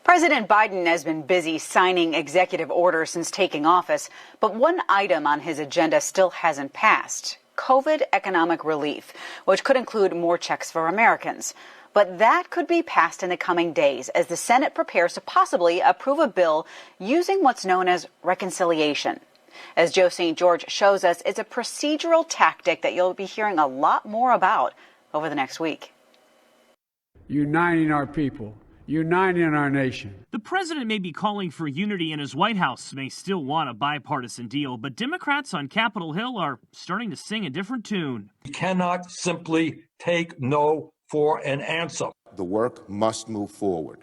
President Biden has been busy signing executive orders since taking office, but one item on his agenda still hasn't passed: COVID economic relief, which could include more checks for Americans. But that could be passed in the coming days as the Senate prepares to possibly approve a bill using what's known as reconciliation. As Joe St. George shows us, it's a procedural tactic that you'll be hearing a lot more about over the next week. Uniting our people. Uniting our nation. The president may be calling for unity, and his White House may still want a bipartisan deal, but Democrats on Capitol Hill are starting to sing a different tune. We cannot simply take no for an answer. The work must move forward,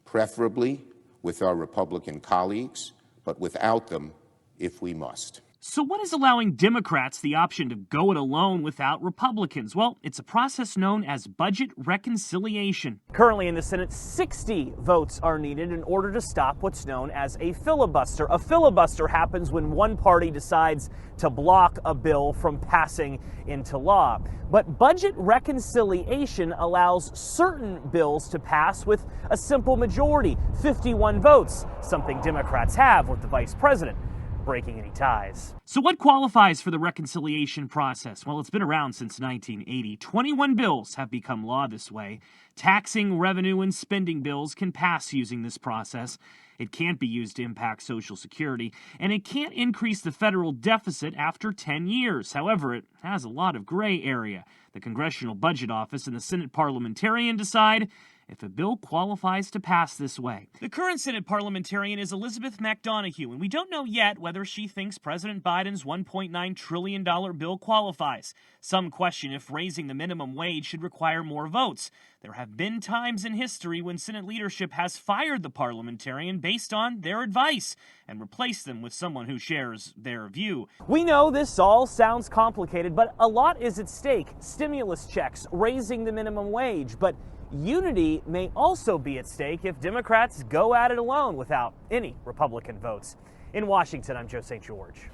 preferably with our Republican colleagues, but without them if we must. So what is allowing Democrats the option to go it alone without Republicans? Well, it's a process known as budget reconciliation. Currently in the Senate, 60 votes are needed in order to stop what's known as a filibuster. A filibuster happens when one party decides to block a bill from passing into law. But budget reconciliation allows certain bills to pass with a simple majority, 51 votes, something Democrats have with the vice president breaking any ties. So what qualifies for the reconciliation process? Well, it's been around since 1980. 21 bills have become law this way. Taxing, revenue, and spending bills can pass using this process. It can't be used to impact Social Security, and it can't increase the federal deficit after 10 years. However, it has a lot of gray area. The Congressional Budget Office and the Senate parliamentarian decide if a bill qualifies to pass this way. The current Senate parliamentarian is Elizabeth McDonough, and we don't know yet whether she thinks President Biden's $1.9 trillion bill qualifies. Some question if raising the minimum wage should require more votes. There have been times in history when Senate leadership has fired the parliamentarian based on their advice and replaced them with someone who shares their view. We know this all sounds complicated, but a lot is at stake. Stimulus checks, raising the minimum wage, but unity may also be at stake if Democrats go at it alone without any Republican votes. In Washington, I'm Joe St. George.